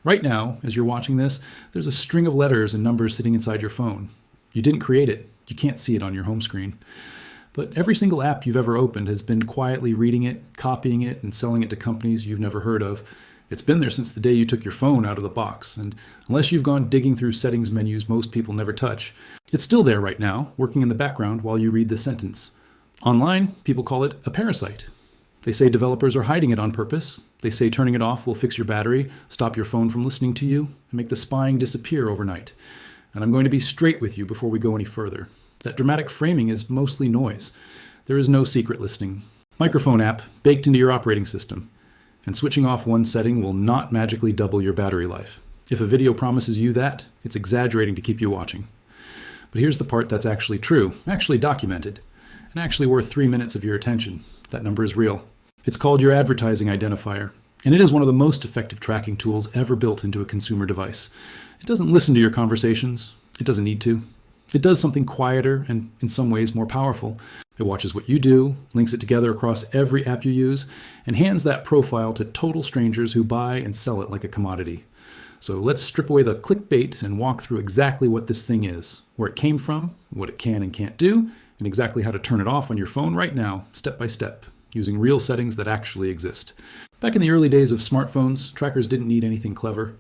Right now, as you're watching this, there's a string of letters and numbers sitting inside your phone. You didn't create it. You can't see it on your home screen. But every single app you've ever opened has been quietly reading it, copying it, and selling it to companies you've never heard of. It's been there since the day you took your phone out of the box, and unless you've gone digging through settings menus most people never touch, it's still there right now, working in the background while you read this sentence. Online, people call it a parasite. They say developers are hiding it on purpose. They say turning it off will fix your battery, stop your phone from listening to you, and make the spying disappear overnight. And I'm going to be straight with you before we go any further. That dramatic framing is mostly noise. There is no secret listening. Microphone app baked into your operating system. And switching off one setting will not magically double your battery life. If a video promises you that, it's exaggerating to keep you watching. But here's the part that's actually true, actually documented, and actually worth 3 minutes of your attention. That number is real. It's called your advertising identifier, and it is one of the most effective tracking tools ever built into a consumer device. It doesn't listen to your conversations. It doesn't need to. It does something quieter and, in some ways, more powerful. It watches what you do, links it together across every app you use, and hands that profile to total strangers who buy and sell it like a commodity. So let's strip away the clickbait and walk through exactly what this thing is, where it came from, what it can and can't do, and exactly how to turn it off on your phone right now, step by step, using real settings that actually exist. Back in the early days of smartphones, trackers didn't need anything clever.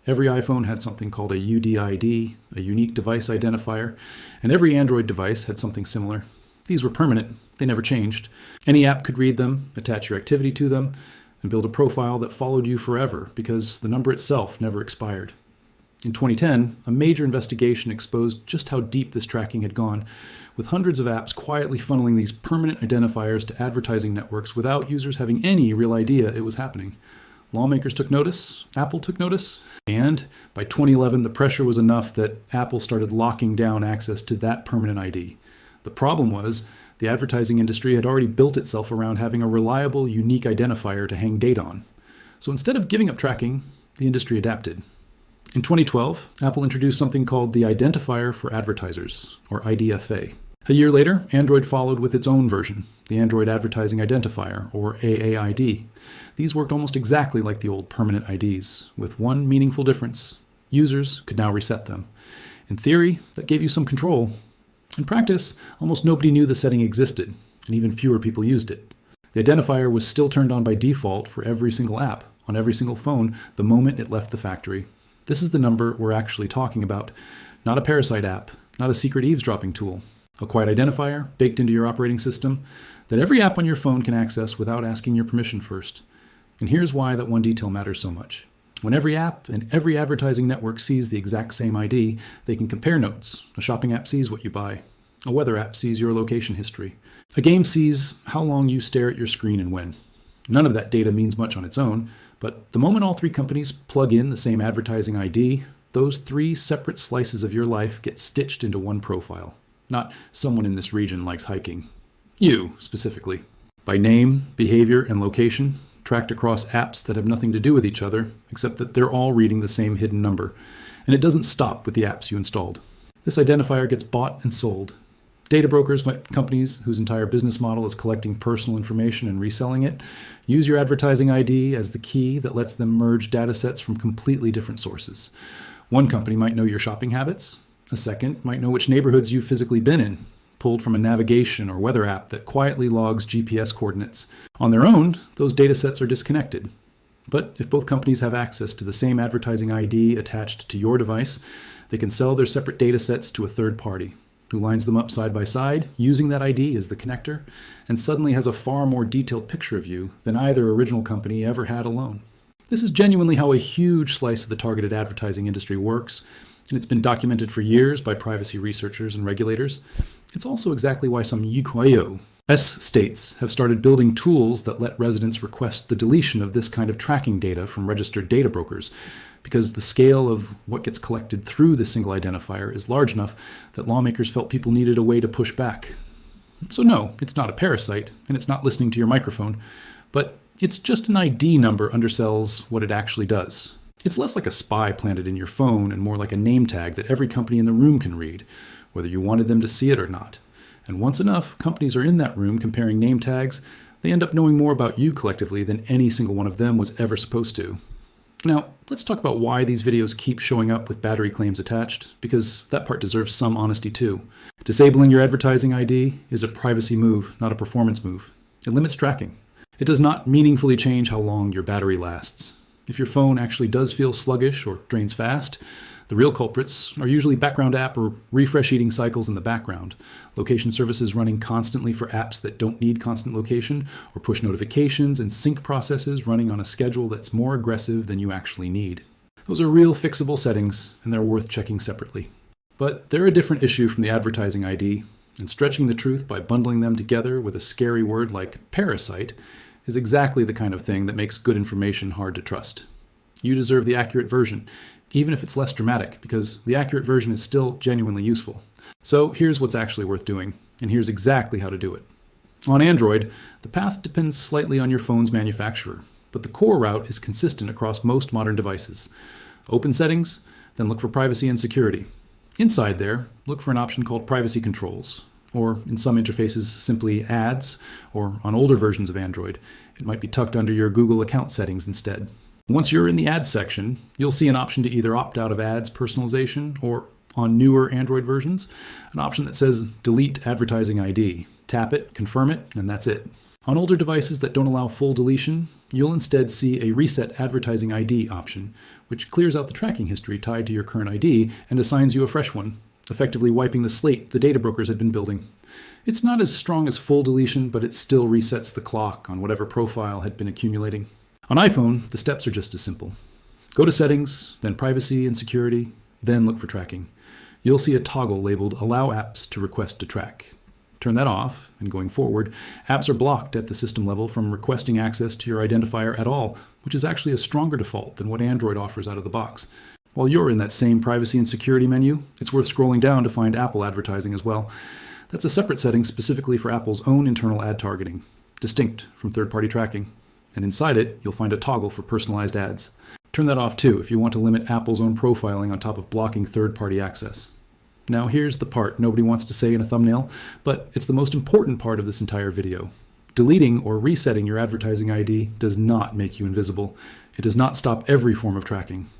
Every iPhone had something called a UDID, a unique device identifier, and every Android device had something similar. These were permanent. They never changed. Any app could read them, attach your activity to them, and build a profile that followed you forever because the number itself never expired. In 2010, a major investigation exposed just how deep this tracking had gone, with hundreds of apps quietly funneling these permanent identifiers to advertising networks without users having any real idea it was happening. Lawmakers took notice, Apple took notice, and by 2011 the pressure was enough that Apple started locking down access to that permanent ID. The problem was the advertising industry had already built itself around having a reliable, unique identifier to hang data on. So instead of giving up tracking, the industry adapted. In 2012, Apple introduced something called the Identifier for Advertisers, or IDFA. A year later, Android followed with its own version, the Android Advertising Identifier, or AAID. These worked almost exactly like the old permanent IDs, with one meaningful difference. Users could now reset them. In theory, that gave you some control. In practice, almost nobody knew the setting existed, and even fewer people used it. The identifier was still turned on by default for every single app, on every single phone, the moment it left the factory. This is the number we're actually talking about, not a Parasite app, not a secret eavesdropping tool. A quiet identifier baked into your operating system that every app on your phone can access without asking your permission first. And here's why that one detail matters so much. When every app and every advertising network sees the exact same ID, they can compare notes. A shopping app sees what you buy. A weather app sees your location history. A game sees how long you stare at your screen and when. None of that data means much on its own, but the moment all three companies plug in the same advertising ID, those three separate slices of your life get stitched into one profile. Not someone in this region likes hiking. You, specifically. By name, behavior, and location, tracked across apps that have nothing to do with each other, except that they're all reading the same hidden number. And it doesn't stop with the apps you installed. This identifier gets bought and sold. Data brokers, companies whose entire business model is collecting personal information and reselling it, use your advertising ID as the key that lets them merge data sets from completely different sources. One company might know your shopping habits. A second might know which neighborhoods you've physically been in, pulled from a navigation or weather app that quietly logs GPS coordinates. On their own, those data sets are disconnected. But if both companies have access to the same advertising ID attached to your device, they can sell their separate data sets to a third party, who lines them up side by side, using that ID as the connector, and suddenly has a far more detailed picture of you than either original company ever had alone. This is genuinely how a huge slice of the targeted advertising industry works, and it's been documented for years by privacy researchers and regulators. It's also exactly why some U.S. states have started building tools that let residents request the deletion of this kind of tracking data from registered data brokers, because the scale of what gets collected through the single identifier is large enough that lawmakers felt people needed a way to push back. So no, it's not a parasite, and it's not listening to your microphone, but it's just an ID number undersells what it actually does. It's less like a spy planted in your phone and more like a name tag that every company in the room can read, whether you wanted them to see it or not. And once enough companies are in that room comparing name tags, they end up knowing more about you collectively than any single one of them was ever supposed to. Now, let's talk about why these videos keep showing up with battery claims attached, because that part deserves some honesty too. Disabling your advertising ID is a privacy move, not a performance move. It limits tracking. It does not meaningfully change how long your battery lasts. If your phone actually does feel sluggish or drains fast, the real culprits are usually background app or refresh eating cycles in the background, location services running constantly for apps that don't need constant location, or push notifications and sync processes running on a schedule that's more aggressive than you actually need. Those are real fixable settings, and they're worth checking separately. But they're a different issue from the advertising ID, and stretching the truth by bundling them together with a scary word like Parasite is exactly the kind of thing that makes good information hard to trust. You deserve the accurate version, even if it's less dramatic, because the accurate version is still genuinely useful. So here's what's actually worth doing, and here's exactly how to do it. On Android, the path depends slightly on your phone's manufacturer, but the core route is consistent across most modern devices. Open Settings, then look for Privacy and Security. Inside there, look for an option called Privacy Controls, or in some interfaces simply Ads, or on older versions of Android, it might be tucked under your Google account settings instead. Once you're in the Ads section, you'll see an option to either opt out of ads personalization, or on newer Android versions, an option that says Delete Advertising ID. Tap it, confirm it, and that's it. On older devices that don't allow full deletion, you'll instead see a Reset Advertising ID option, which clears out the tracking history tied to your current ID and assigns you a fresh one, effectively wiping the slate the data brokers had been building. It's not as strong as full deletion, but it still resets the clock on whatever profile had been accumulating. On iPhone, the steps are just as simple. Go to Settings, then Privacy and Security, then look for Tracking. You'll see a toggle labeled Allow Apps to Request to Track. Turn that off, and going forward, apps are blocked at the system level from requesting access to your identifier at all, which is actually a stronger default than what Android offers out of the box. While you're in that same Privacy and Security menu, it's worth scrolling down to find Apple advertising as well. That's a separate setting specifically for Apple's own internal ad targeting, distinct from third-party tracking. And inside it, you'll find a toggle for personalized ads. Turn that off too if you want to limit Apple's own profiling on top of blocking third-party access. Now here's the part nobody wants to say in a thumbnail, but it's the most important part of this entire video. Deleting or resetting your advertising ID does not make you invisible. It does not stop every form of tracking.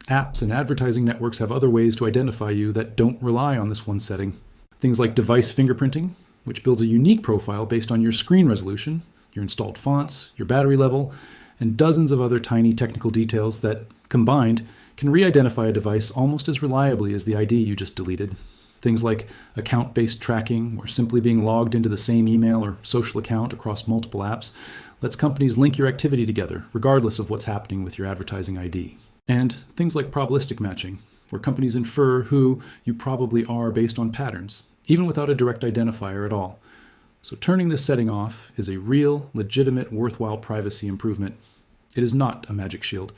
Apps and advertising networks have other ways to identify you that don't rely on this one setting. Things like device fingerprinting, which builds a unique profile based on your screen resolution, your installed fonts, your battery level, and dozens of other tiny technical details that, combined, can re-identify a device almost as reliably as the ID you just deleted. Things like account-based tracking, or simply being logged into the same email or social account across multiple apps, lets companies link your activity together, regardless of what's happening with your advertising ID. And things like probabilistic matching, where companies infer who you probably are based on patterns, even without a direct identifier at all. So turning this setting off is a real, legitimate, worthwhile privacy improvement. It is not a magic shield.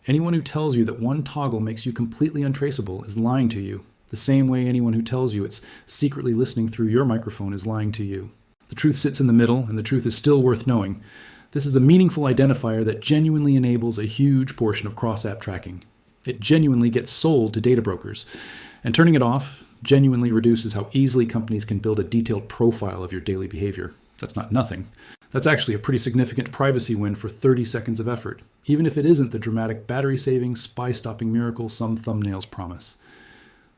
Anyone who tells you that one toggle makes you completely untraceable is lying to you, the same way anyone who tells you it's secretly listening through your microphone is lying to you. The truth sits in the middle, and the truth is still worth knowing. This is a meaningful identifier that genuinely enables a huge portion of cross-app tracking. It genuinely gets sold to data brokers, and turning it off genuinely reduces how easily companies can build a detailed profile of your daily behavior. That's not nothing. That's actually a pretty significant privacy win for 30 seconds of effort, even if it isn't the dramatic battery-saving, spy-stopping miracle some thumbnails promise.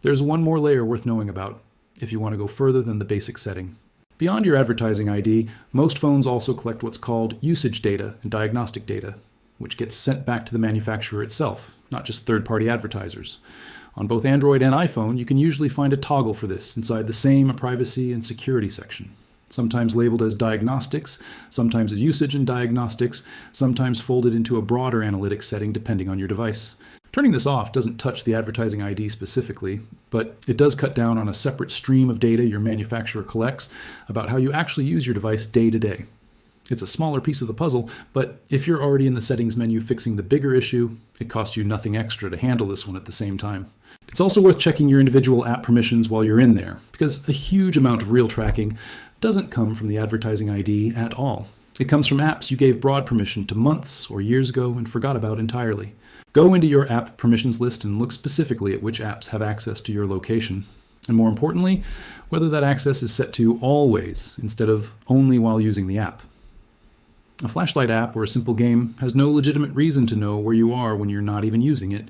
There's one more layer worth knowing about, if you want to go further than the basic setting. Beyond your advertising ID, most phones also collect what's called usage data and diagnostic data, which gets sent back to the manufacturer itself, not just third-party advertisers. On both Android and iPhone, you can usually find a toggle for this inside the same Privacy and Security section. Sometimes labeled as Diagnostics, sometimes as Usage and Diagnostics, sometimes folded into a broader analytics setting depending on your device. Turning this off doesn't touch the advertising ID specifically, but it does cut down on a separate stream of data your manufacturer collects about how you actually use your device day to day. It's a smaller piece of the puzzle, but if you're already in the settings menu fixing the bigger issue, it costs you nothing extra to handle this one at the same time. It's also worth checking your individual app permissions while you're in there, because a huge amount of real tracking doesn't come from the advertising ID at all. It comes from apps you gave broad permission to months or years ago and forgot about entirely. Go into your app permissions list and look specifically at which apps have access to your location. And more importantly, whether that access is set to always instead of only while using the app. A flashlight app or a simple game has no legitimate reason to know where you are when you're not even using it.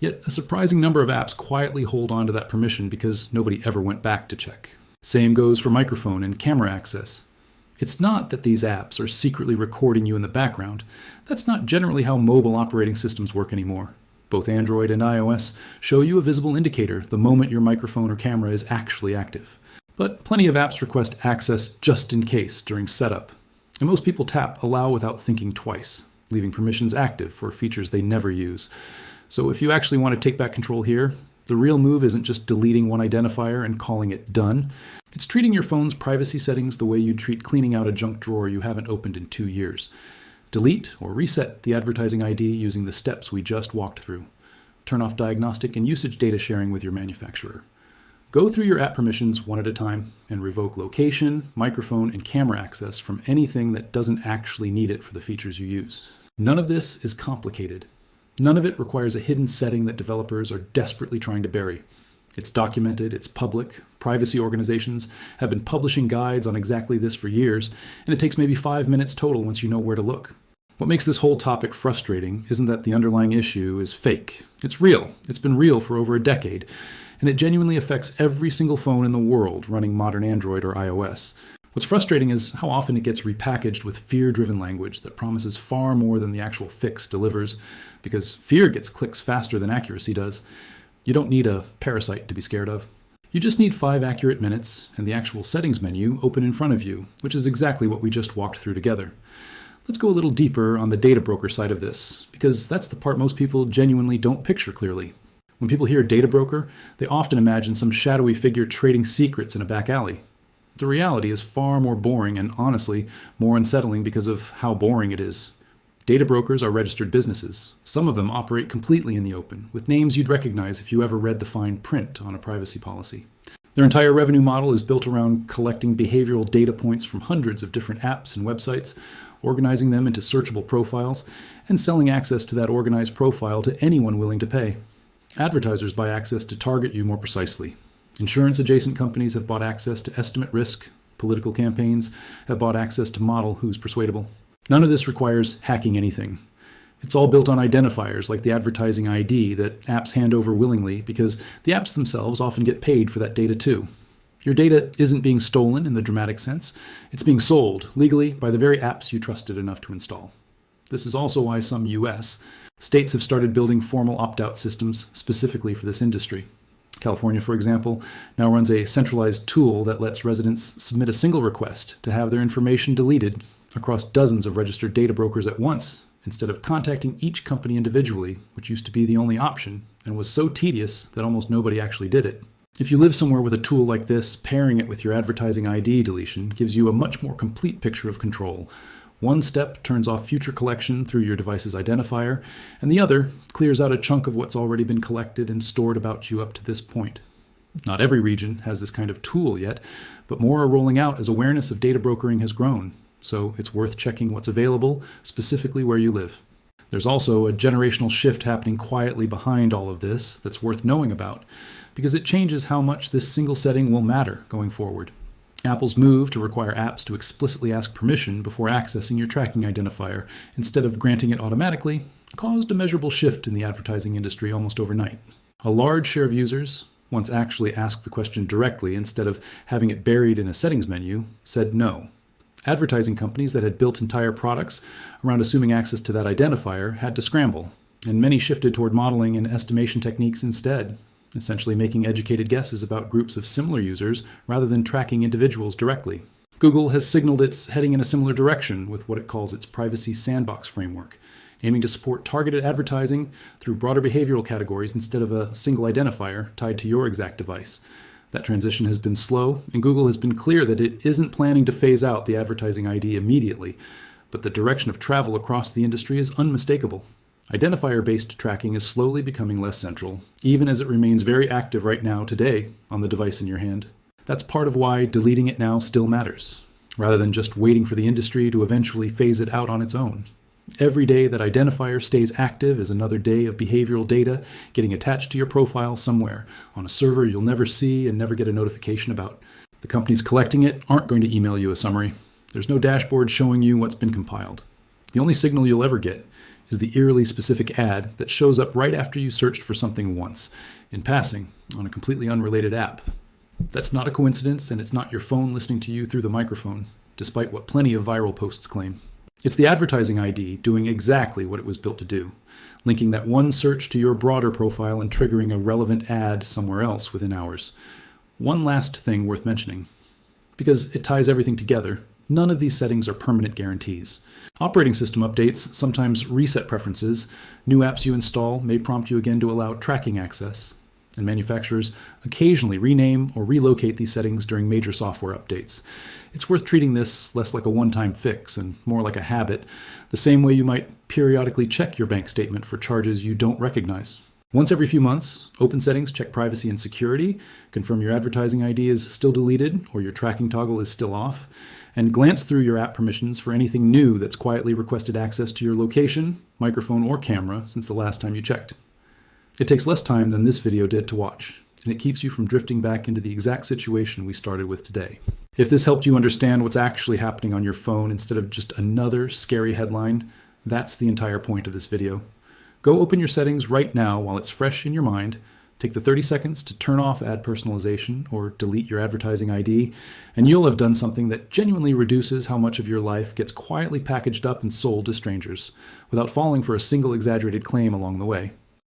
Yet a surprising number of apps quietly hold on to that permission because nobody ever went back to check. Same goes for microphone and camera access. It's not that these apps are secretly recording you in the background. That's not generally how mobile operating systems work anymore. Both Android and iOS show you a visible indicator the moment your microphone or camera is actually active. But plenty of apps request access just in case during setup. And most people tap allow without thinking twice, leaving permissions active for features they never use. So if you actually want to take back control here, the real move isn't just deleting one identifier and calling it done. It's treating your phone's privacy settings the way you'd treat cleaning out a junk drawer you haven't opened in 2 years. Delete or reset the advertising ID using the steps we just walked through. Turn off diagnostic and usage data sharing with your manufacturer. Go through your app permissions one at a time and revoke location, microphone, and camera access from anything that doesn't actually need it for the features you use. None of this is complicated. None of it requires a hidden setting that developers are desperately trying to bury. It's documented, it's public. Privacy organizations have been publishing guides on exactly this for years, and it takes maybe 5 minutes total once you know where to look. What makes this whole topic frustrating isn't that the underlying issue is fake. It's real. It's been real for over a decade, and it genuinely affects every single phone in the world running modern Android or iOS. What's frustrating is how often it gets repackaged with fear-driven language that promises far more than the actual fix delivers, because fear gets clicks faster than accuracy does. You don't need a Parasite to be scared of. You just need 5 accurate minutes and the actual settings menu open in front of you, which is exactly what we just walked through together. Let's go a little deeper on the data broker side of this, because that's the part most people genuinely don't picture clearly. When people hear data broker, they often imagine some shadowy figure trading secrets in a back alley. The reality is far more boring and, honestly, more unsettling because of how boring it is. Data brokers are registered businesses. Some of them operate completely in the open, with names you'd recognize if you ever read the fine print on a privacy policy. Their entire revenue model is built around collecting behavioral data points from hundreds of different apps and websites, organizing them into searchable profiles, and selling access to that organized profile to anyone willing to pay. Advertisers buy access to target you more precisely. Insurance-adjacent companies have bought access to estimate risk. Political campaigns have bought access to model who's persuadable. None of this requires hacking anything. It's all built on identifiers like the advertising ID that apps hand over willingly because the apps themselves often get paid for that data too. Your data isn't being stolen in the dramatic sense. It's being sold legally by the very apps you trusted enough to install. This is also why some US states have started building formal opt-out systems specifically for this industry. California, for example, now runs a centralized tool that lets residents submit a single request to have their information deleted across dozens of registered data brokers at once, instead of contacting each company individually, which used to be the only option and was so tedious that almost nobody actually did it. If you live somewhere with a tool like this, pairing it with your advertising ID deletion gives you a much more complete picture of control. One step turns off future collection through your device's identifier, and the other clears out a chunk of what's already been collected and stored about you up to this point. Not every region has this kind of tool yet, but more are rolling out as awareness of data brokering has grown, so it's worth checking what's available, specifically where you live. There's also a generational shift happening quietly behind all of this that's worth knowing about, because it changes how much this single setting will matter going forward. Apple's move to require apps to explicitly ask permission before accessing your tracking identifier instead of granting it automatically caused a measurable shift in the advertising industry almost overnight. A large share of users, once actually asked the question directly instead of having it buried in a settings menu, said no. Advertising companies that had built entire products around assuming access to that identifier had to scramble, and many shifted toward modeling and estimation techniques instead, essentially making educated guesses about groups of similar users rather than tracking individuals directly. Google has signaled it's heading in a similar direction with what it calls its privacy sandbox framework, aiming to support targeted advertising through broader behavioral categories instead of a single identifier tied to your exact device. That transition has been slow, and Google has been clear that it isn't planning to phase out the advertising ID immediately, but the direction of travel across the industry is unmistakable. Identifier-based tracking is slowly becoming less central, even as it remains very active right now today on the device in your hand. That's part of why deleting it now still matters, rather than just waiting for the industry to eventually phase it out on its own. Every day that identifier stays active is another day of behavioral data getting attached to your profile somewhere, on a server you'll never see and never get a notification about. The companies collecting it aren't going to email you a summary. There's no dashboard showing you what's been compiled. The only signal you'll ever get is the eerily specific ad that shows up right after you searched for something once, in passing, on a completely unrelated app. That's not a coincidence, and it's not your phone listening to you through the microphone, despite what plenty of viral posts claim. It's the advertising ID doing exactly what it was built to do, linking that one search to your broader profile and triggering a relevant ad somewhere else within hours. One last thing worth mentioning, because it ties everything together. None of these settings are permanent guarantees. Operating system updates sometimes reset preferences. New apps you install may prompt you again to allow tracking access. And manufacturers occasionally rename or relocate these settings during major software updates. It's worth treating this less like a one-time fix and more like a habit, the same way you might periodically check your bank statement for charges you don't recognize. Once every few months, open settings check privacy and security, confirm your advertising ID is still deleted or your tracking toggle is still off, and glance through your app permissions for anything new that's quietly requested access to your location, microphone, or camera since the last time you checked. It takes less time than this video did to watch, and it keeps you from drifting back into the exact situation we started with today. If this helped you understand what's actually happening on your phone instead of just another scary headline, that's the entire point of this video. Go open your settings right now while it's fresh in your mind. Take the 30 seconds to turn off ad personalization or delete your advertising ID, and you'll have done something that genuinely reduces how much of your life gets quietly packaged up and sold to strangers, without falling for a single exaggerated claim along the way.